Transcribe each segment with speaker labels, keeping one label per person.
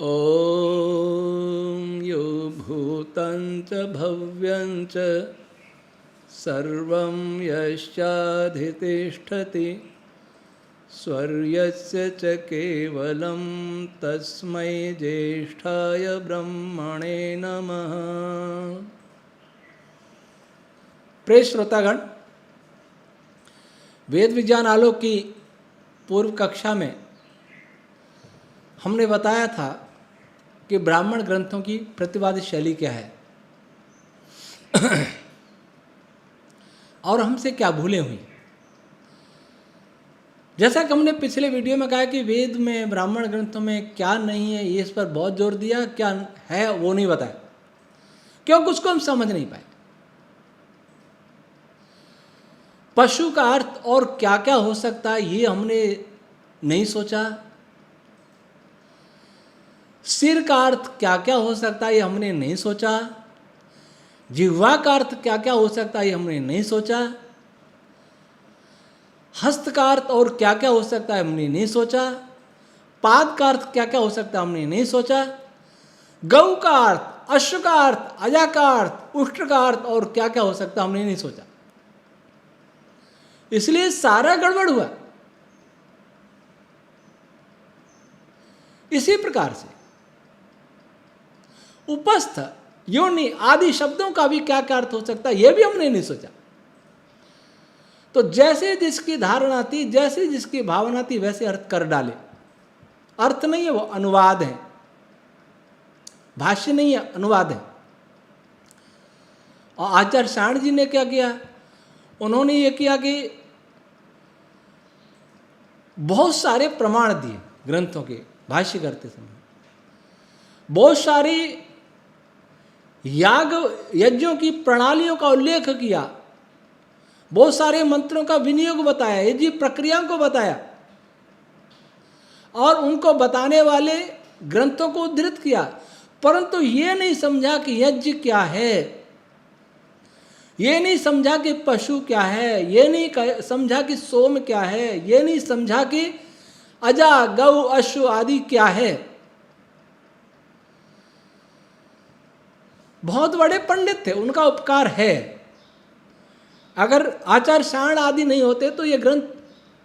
Speaker 1: ॐ यो भूतं च भव्यं च सर्वं यश्चाधितिष्ठति स्वर्यस्य च केवलं तस्मै ज्येष्ठाय ब्रह्मणे नमः। प्रिय श्रोतागण, वेद विज्ञान आलोक की पूर्व कक्षा में हमने बताया था कि ब्राह्मण ग्रंथों की प्रतिवादी शैली क्या है और हमसे क्या भूलें हुई। जैसा कि हमने पिछले वीडियो में कहा कि वेद में ब्राह्मण ग्रंथों में क्या नहीं है, ये इस पर बहुत जोर दिया, क्या है वो नहीं बताया क्योंकि उसको हम समझ नहीं पाए। पशु का अर्थ और क्या क्या हो सकता है ये हमने नहीं सोचा। सिर का अर्थ क्या क्या हो सकता है ये हमने नहीं सोचा। जिह्वा का अर्थ क्या क्या हो सकता है ये हमने नहीं सोचा। हस्त का अर्थ और क्या क्या हो सकता है हमने नहीं सोचा। पाद का अर्थ क्या क्या हो सकता है हमने नहीं सोचा। गौ का अर्थ, अश्व का अर्थ, अजा का अर्थ, उष्ट का अर्थ और क्या क्या हो सकता है हमने नहीं सोचा। इसलिए सारा गड़बड़ हुआ। इसी प्रकार से उपस्थ, योनि आदि शब्दों का भी क्या क्या अर्थ हो सकता है यह भी हमने नहीं सोचा। तो जैसे जिसकी धारणा थी, जैसे जिसकी भावना थी, वैसे अर्थ कर डाले। अर्थ नहीं है, वो अनुवाद है, भाष्य नहीं है, अनुवाद है। और आचार्य साण जी ने क्या किया, उन्होंने ये किया कि बहुत सारे प्रमाण दिए ग्रंथों के भाष्य करते समय। बहुत सारी याग यज्ञों की प्रणालियों का उल्लेख किया, बहुत सारे मंत्रों का विनियोग बताया, यज्ञ प्रक्रियाओं को बताया और उनको बताने वाले ग्रंथों को उद्धृत किया। परंतु ये नहीं समझा कि यज्ञ क्या है, ये नहीं समझा कि पशु क्या है, ये नहीं समझा कि सोम क्या है, ये नहीं समझा कि अजा गौ अश्व आदि क्या है। बहुत बड़े पंडित थे, उनका उपकार है। अगर आचार्य साण आदि नहीं होते तो ये ग्रंथ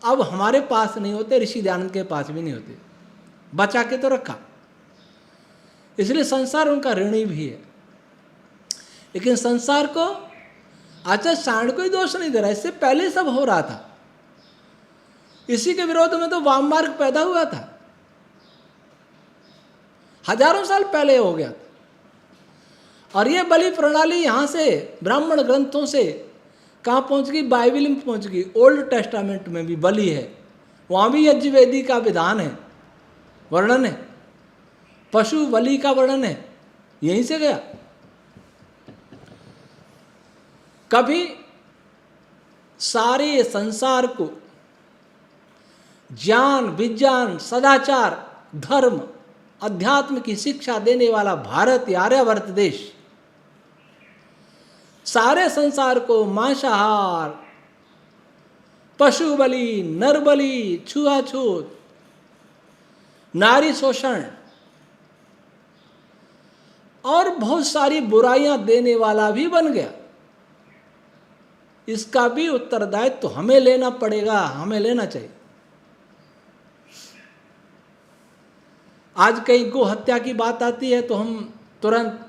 Speaker 1: अब हमारे पास नहीं होते, ऋषि दयानंद के पास भी नहीं होते, बचा के तो रखा। इसलिए संसार उनका ऋणी भी है। लेकिन संसार को आचार्य साण को ही दोष नहीं दे रहा, इससे पहले सब हो रहा था। इसी के विरोध में तो वाम मार्ग पैदा हुआ था, हजारों साल पहले हो गया था। और ये बलि प्रणाली यहाँ से ब्राह्मण ग्रंथों से कहाँ पहुँच गई, बाइबल में पहुँच गई। ओल्ड टेस्टामेंट में भी बलि है, वहाँ भी यज्ञ वेदी का विधान है, वर्णन है, पशु बलि का वर्णन है, यहीं से गया। कभी सारे संसार को ज्ञान, विज्ञान, सदाचार, धर्म, अध्यात्म की शिक्षा देने वाला भारत, आर्यावर्त देश, सारे संसार को मांसाहार, पशु बलि, नर बलि, छुआछूत, नारी शोषण और बहुत सारी बुराइयां देने वाला भी बन गया। इसका भी उत्तरदायित्व तो हमें लेना पड़ेगा, हमें लेना चाहिए। आज कहीं गो हत्या की बात आती है तो हम तुरंत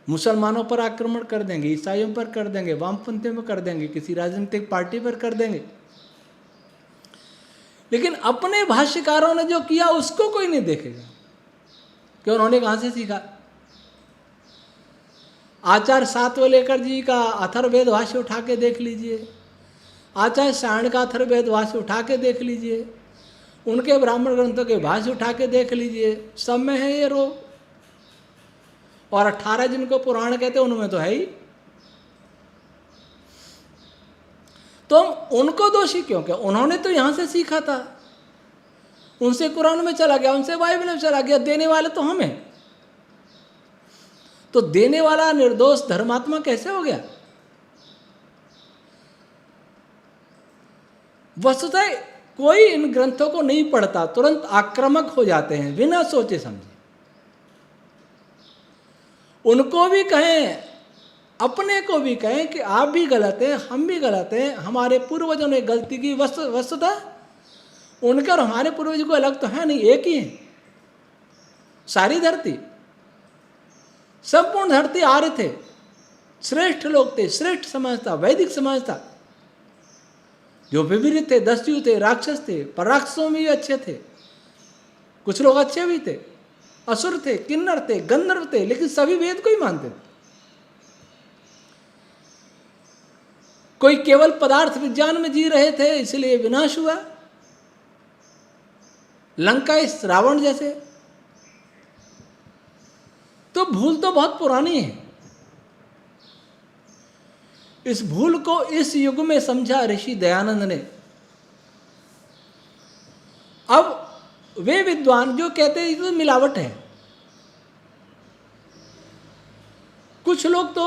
Speaker 1: मुसलमानों पर आक्रमण कर देंगे, ईसाइयों पर कर देंगे, वामपंथियों में कर देंगे, किसी राजनीतिक पार्टी पर कर देंगे। लेकिन अपने भाष्यकारों ने जो किया उसको कोई नहीं देखेगा कि उन्होंने कहां से सीखा। आचार्य सातवलेकर जी का अथर्ववेद भाष्य उठा के देख लीजिए, आचार्य साण का अथर्ववेद भाष्य उठा के देख लीजिए, उनके ब्राह्मण ग्रंथों के भाष्य उठा के देख लीजिए, सब में है ये रोग। और 18 जिनको पुराण कहते हैं उनमें तो है ही। तो हम उनको दोषी क्यों, क्या उन्होंने तो यहां से सीखा था, उनसे कुरान में चला गया, उनसे बाइबल में चला गया, देने वाले तो हम हैं। तो देने वाला निर्दोष धर्मात्मा कैसे हो गया? वस्तुतः कोई इन ग्रंथों को नहीं पढ़ता, तुरंत आक्रामक हो जाते हैं बिना सोचे समझे। उनको भी कहें, अपने को भी कहें कि आप भी गलत हैं, हम भी गलत हैं, हमारे पूर्वजों ने गलती की। वस्तुतः उनके और हमारे पूर्वज को अलग तो है नहीं, एक ही है। सारी धरती, संपूर्ण धरती आर्य थे, श्रेष्ठ लोग थे, श्रेष्ठ समाज था, वैदिक समाज था। जो विपरीत थे, दस्यु थे, राक्षस थे, पर राक्षसों में भी अच्छे थे, कुछ लोग अच्छे भी थे, असुर थे, किन्नर थे, गंधर्व थे, लेकिन सभी वेद को ही मानते थे। कोई केवल पदार्थ विज्ञान में जी रहे थे, इसलिए विनाश हुआ, लंका इस रावण जैसे। तो भूल तो बहुत पुरानी है। इस भूल को इस युग में समझा ऋषि दयानंद ने। अब वे विद्वान जो कहते हैं तो मिलावट है, कुछ लोग तो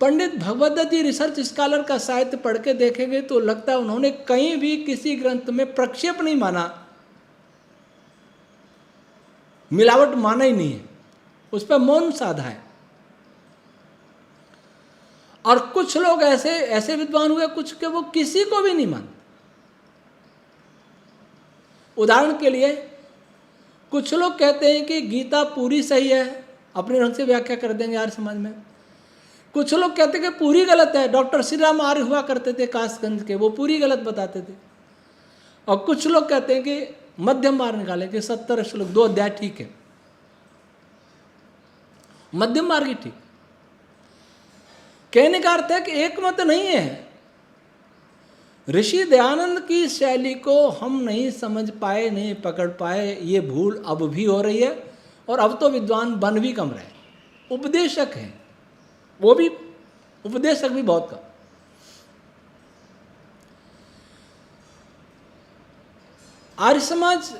Speaker 1: पंडित भगवत दत्त जी रिसर्च स्कॉलर का साहित्य पढ़ के देखेंगे तो लगता है उन्होंने कहीं भी किसी ग्रंथ में प्रक्षेप नहीं माना, मिलावट माना ही नहीं है, उस पर मौन साधा है। और कुछ लोग ऐसे विद्वान हुए कुछ के वो किसी को भी नहीं मानते। उदाहरण के लिए कुछ लोग कहते हैं कि गीता पूरी सही है, अपने ढंग से व्याख्या कर देंगे आर्य समाज में। कुछ लोग कहते हैं कि पूरी गलत है, डॉक्टर श्री राम आर्य हुआ करते थे कासगंज के, वो पूरी गलत बताते थे। और कुछ लोग कहते हैं कि मध्यम मार्ग निकाले कि 70 श्लोक 2 अध्याय ठीक है, मध्यम मार्ग ही ठीक। कहने का अर्थ है कि एक मत नहीं है। ऋषि दयानंद की शैली को हम नहीं समझ पाए, नहीं पकड़ पाए, ये भूल अब भी हो रही है। और अब तो विद्वान बन भी कम रहे, उपदेशक हैं, वो भी उपदेशक भी बहुत कम। आर्य समाज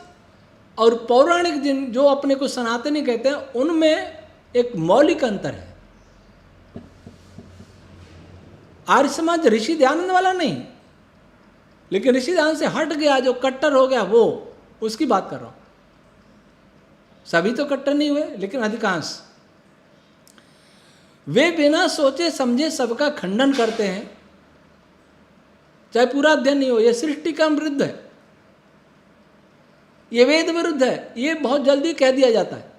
Speaker 1: और पौराणिक जो अपने को सनातनी कहते हैं, उनमें एक मौलिक अंतर है। आर्य समाज ऋषि दयानंद वाला नहीं, लेकिन ऋषि दयानंद से हट गया, जो कट्टर हो गया वो, उसकी बात कर रहा हूं। सभी तो कट्टर नहीं हुए, लेकिन अधिकांश वे बिना सोचे समझे सबका खंडन करते हैं, चाहे पूरा अध्ययन नहीं हो। यह सृष्टि का विरुद्ध है, ये वेद विरुद्ध है, ये बहुत जल्दी कह दिया जाता है।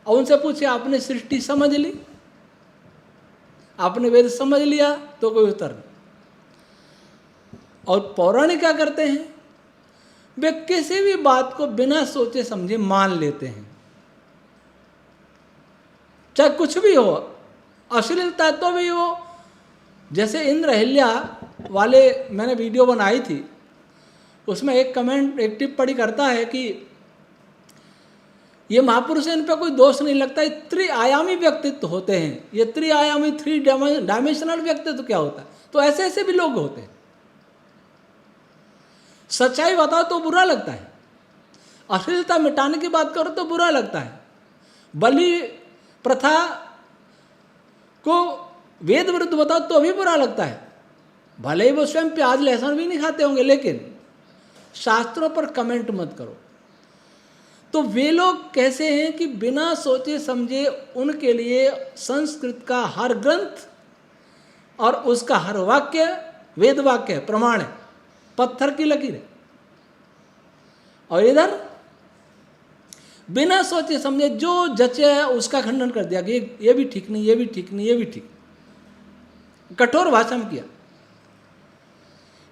Speaker 1: और उनसे पूछे आपने सृष्टि समझ ली, आपने वेद समझ लिया, तो कोई उत्तर नहीं। और पौराणिक क्या करते हैं, वे किसी भी बात को बिना सोचे समझे मान लेते हैं, चाहे कुछ भी हो, अश्लीलता तो भी हो। जैसे इंद्र अहिल्या वाले मैंने वीडियो बनाई थी, उसमें एक कमेंट, एक टिप्पणी करता है कि ये महापुरुष, इन पर कोई दोष नहीं लगता, ये त्रिआयामी व्यक्तित्व होते हैं। ये त्रिआयामी 3 डायमेंशनल व्यक्तित्व क्या होता है? तो ऐसे ऐसे भी लोग होते हैं। सच्चाई बताओ तो बुरा लगता है, अश्लीलता मिटाने की बात करो तो बुरा लगता है, बलि प्रथा को वेद विरुद्ध बताओ तो भी बुरा लगता है। भले ही वो स्वयं प्याज लहसुन भी नहीं खाते होंगे, लेकिन शास्त्रों पर कमेंट मत करो। तो वे लोग कैसे हैं कि बिना सोचे समझे उनके लिए संस्कृत का हर ग्रंथ और उसका हर वाक्य वेद वाक्य है, प्रमाण है, पत्थर की लकीर है। और इधर बिना सोचे समझे जो जचे है उसका खंडन कर दिया कि ये भी ठीक नहीं, ये भी ठीक नहीं, ये भी ठीक, कठोर भाषा में किया।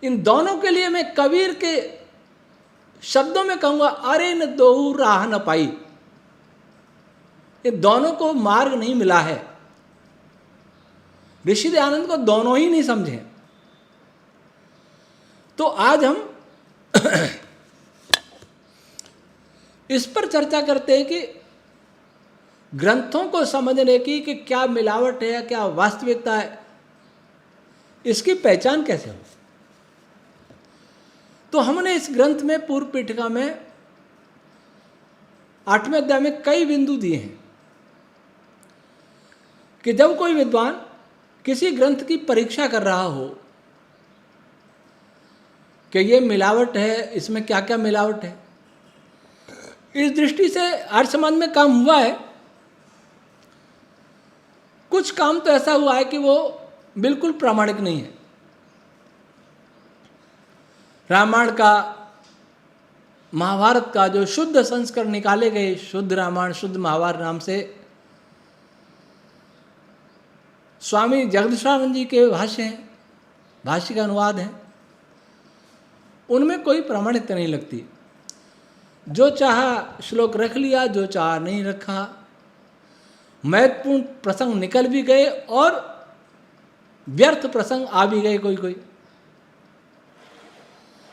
Speaker 1: इन दोनों के लिए मैं कबीर के शब्दों में कहूंगा, अरे न दोहू राह न पाई। ये दोनों को मार्ग नहीं मिला है। ऋषि दयानंद को दोनों ही नहीं समझे। तो आज हम इस पर चर्चा करते हैं कि ग्रंथों को समझने की कि क्या मिलावट है, क्या वास्तविकता है, इसकी पहचान कैसे हो। तो हमने इस ग्रंथ में पूर्व पीठिका में 8वें अध्याय में कई बिंदु दिए हैं कि जब कोई विद्वान किसी ग्रंथ की परीक्षा कर रहा हो कि ये मिलावट है, इसमें क्या क्या मिलावट है। इस दृष्टि से आर्य समाज में काम हुआ है। कुछ काम तो ऐसा हुआ है कि वो बिल्कुल प्रामाणिक नहीं है। रामायण का, महाभारत का जो शुद्ध संस्करण निकाले गए, शुद्ध रामायण शुद्ध महाभारत नाम से स्वामी जगदीशानंद जी के भाष्य हैं, भाष्य का अनुवाद है, उनमें कोई प्रामाणिकता नहीं लगती। जो चाहा श्लोक रख लिया, जो चाहा नहीं रखा। महत्वपूर्ण प्रसंग निकल भी गए और व्यर्थ प्रसंग आ भी गए कोई कोई।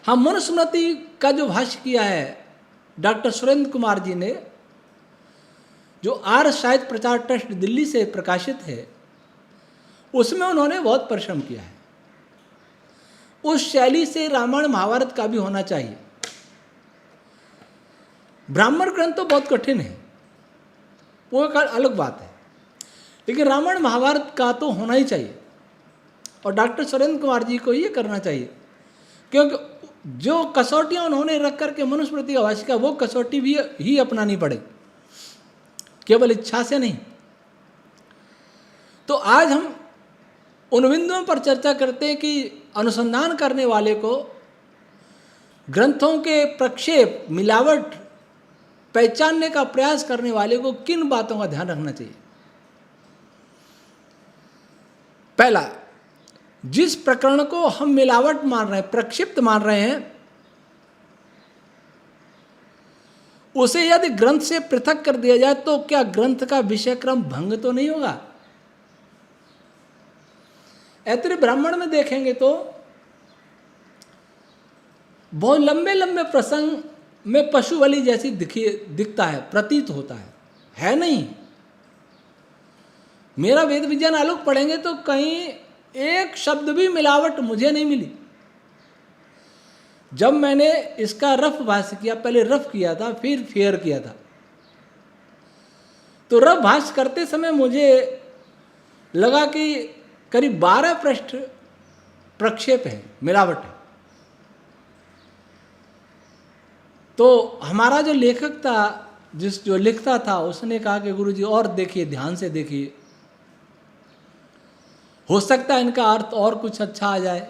Speaker 1: हम मनुस्मृति का जो भाष्य किया है डॉक्टर सुरेंद्र कुमार जी ने, जो आर्य साहित्य प्रचार ट्रस्ट दिल्ली से प्रकाशित है, उसमें उन्होंने बहुत परिश्रम किया है। उस शैली से रामायण महाभारत का भी होना चाहिए। ब्राह्मण ग्रंथ तो बहुत कठिन है, वो एक अलग बात है, लेकिन रामायण महाभारत का तो होना ही चाहिए। और डॉक्टर सुरेंद्र कुमार जी को ये करना चाहिए, क्योंकि जो कसौटियाँ उन्होंने रख करके मनुस्मृति का भाष्य का, वो कसौटी भी ही अपनानी पड़े, केवल इच्छा से नहीं। तो आज हम उन बिंदुओं पर चर्चा करते हैं कि अनुसंधान करने वाले को ग्रंथों के प्रक्षेप, मिलावट पहचानने का प्रयास करने वाले को किन बातों का ध्यान रखना चाहिए। पहला, जिस प्रकरण को हम मिलावट मान रहे हैं, प्रक्षिप्त मान रहे हैं, उसे यदि ग्रंथ से पृथक कर दिया जाए तो क्या ग्रंथ का विषय क्रम भंग तो नहीं होगा। ऐतरेय ब्राह्मण में देखेंगे तो बहुत लंबे लंबे प्रसंग में पशु बलि जैसी दिखता है, प्रतीत होता है नहीं। मेरा वेद विज्ञान आलोक पढ़ेंगे तो कहीं एक शब्द भी मिलावट मुझे नहीं मिली। जब मैंने इसका रफ भाष्य किया, पहले रफ किया था फिर फेयर किया था, तो रफ भाष्य करते समय मुझे लगा कि करीब 12 पृष्ठ प्रक्षेप है, मिलावट है। तो हमारा जो लेखक था, जो लिखता था, उसने कहा कि गुरुजी और देखिए, ध्यान से देखिए, हो सकता है इनका अर्थ और कुछ अच्छा आ जाए।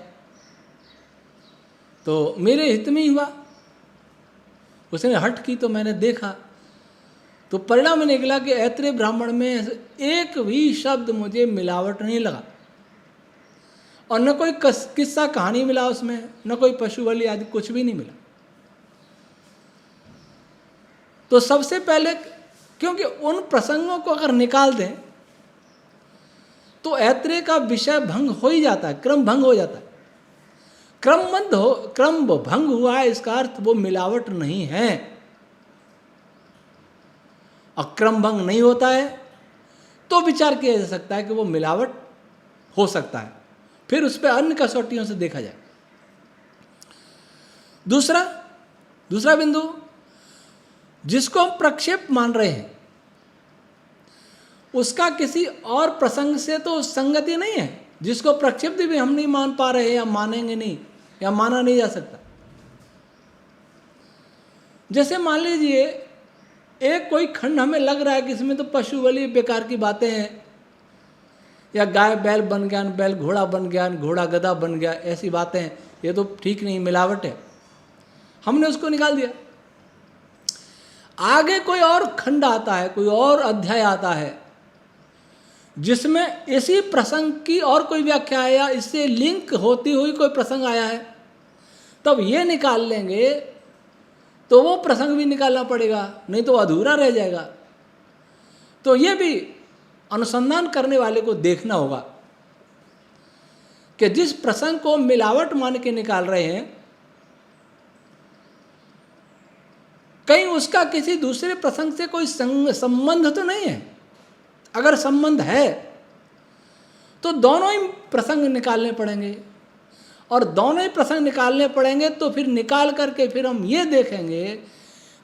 Speaker 1: तो मेरे हित में ही हुआ। उसने हट की तो मैंने देखा, तो परिणाम निकला कि ऐतरेय ब्राह्मण में एक भी शब्द मुझे मिलावट नहीं लगा, और न कोई किस्सा कहानी मिला उसमें, न कोई पशु बलि आदि, कुछ भी नहीं मिला। तो सबसे पहले, क्योंकि उन प्रसंगों को अगर निकाल दें तो ऐतरेय का विषय भंग हो ही जाता है, क्रम भंग हो जाता है। क्रम भंग हुआ है, इसका अर्थ वो मिलावट नहीं है। और क्रम भंग नहीं होता है तो विचार किया जा सकता है कि वो मिलावट हो सकता है, फिर उस पर अन्य कसौटियों से देखा जाए। दूसरा बिंदु, जिसको हम प्रक्षेप मान रहे हैं, उसका किसी और प्रसंग से तो संगति नहीं है। जिसको प्रक्षिप्त भी हम नहीं मान पा रहे या मानेंगे नहीं, या माना नहीं जा सकता। जैसे मान लीजिए एक कोई खंड हमें लग रहा है कि इसमें तो पशु बलि बेकार की बातें हैं, या गाय बैल बन गया, बैल घोड़ा बन गया, घोड़ा गधा बन गया, ऐसी बातें हैं, ये तो ठीक नहीं, मिलावट है, हमने उसको निकाल दिया। आगे कोई और खंड आता है, कोई और अध्याय आता है जिसमें इसी प्रसंग की और कोई व्याख्या है या इससे लिंक होती हुई कोई प्रसंग आया है, तब ये निकाल लेंगे तो वो प्रसंग भी निकालना पड़ेगा, नहीं तो अधूरा रह जाएगा। तो ये भी अनुसंधान करने वाले को देखना होगा कि जिस प्रसंग को मिलावट मान के निकाल रहे हैं, कहीं उसका किसी दूसरे प्रसंग से कोई संबंध तो नहीं है। अगर संबंध है तो दोनों ही प्रसंग निकालने पड़ेंगे, और दोनों ही प्रसंग निकालने पड़ेंगे तो फिर निकाल करके फिर हम ये देखेंगे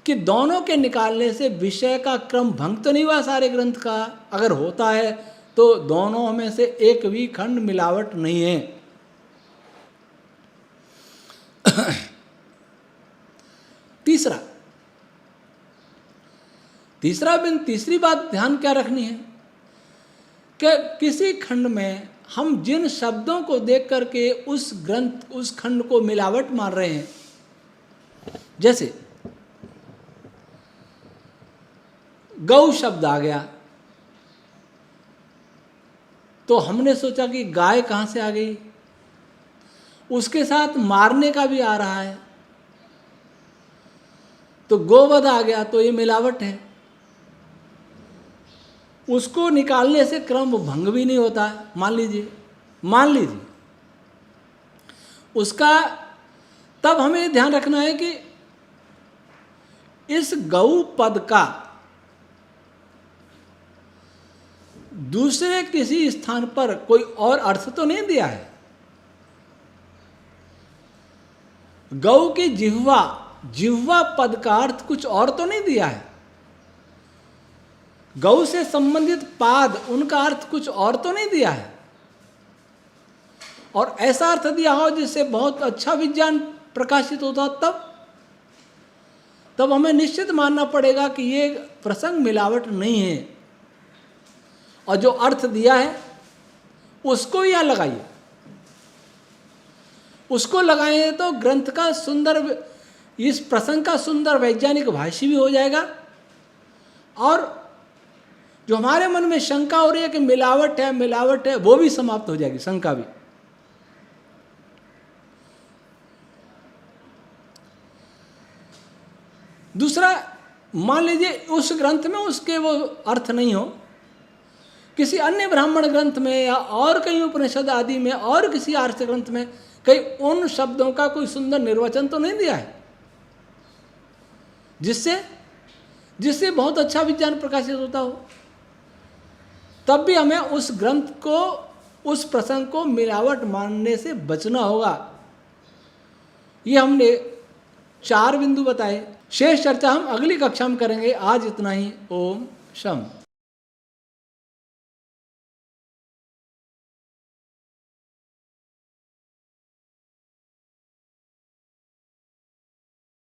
Speaker 1: कि दोनों के निकालने से विषय का क्रम भंग तो नहीं हुआ सारे ग्रंथ का। अगर होता है तो दोनों में से एक भी खंड मिलावट नहीं है। तीसरी बात ध्यान क्या रखनी है कि किसी खंड में हम जिन शब्दों को देख करके उस खंड को मिलावट मान रहे हैं, जैसे गौ शब्द आ गया तो हमने सोचा कि गाय कहाँ से आ गई, उसके साथ मारने का भी आ रहा है, तो गोवध आ गया तो ये मिलावट है। उसको निकालने से क्रम भंग भी नहीं होता है। मान लीजिए उसका, तब हमें ध्यान रखना है कि इस गौ पद का दूसरे किसी स्थान पर कोई और अर्थ तो नहीं दिया है। गौ की जिह्वा पद का अर्थ कुछ और तो नहीं दिया है। गौ से संबंधित पाद, उनका अर्थ कुछ और तो नहीं दिया है। और ऐसा अर्थ दिया हो जिससे बहुत अच्छा विज्ञान प्रकाशित होता, तब हमें निश्चित मानना पड़ेगा कि ये प्रसंग मिलावट नहीं है। और जो अर्थ दिया है उसको यहाँ लगाइए, उसको लगाएंगे तो ग्रंथ का सुंदर, इस प्रसंग का सुंदर वैज्ञानिक भाष्य भी हो जाएगा। और जो हमारे मन में शंका हो रही है कि मिलावट है, वो भी समाप्त हो जाएगी, शंका भी। दूसरा, मान लीजिए उस ग्रंथ में उसके वो अर्थ नहीं हो, किसी अन्य ब्राह्मण ग्रंथ में या और कहीं उपनिषद आदि में और किसी आर्ष ग्रंथ में कहीं उन शब्दों का कोई सुंदर निर्वचन तो नहीं दिया है जिससे बहुत अच्छा विज्ञान प्रकाशित होता हो, तब भी हमें उस ग्रंथ को, उस प्रसंग को मिलावट मानने से बचना होगा। ये हमने 4 बिंदु बताए। शेष चर्चा हम अगली कक्षा में करेंगे। आज इतना ही। ओम शम।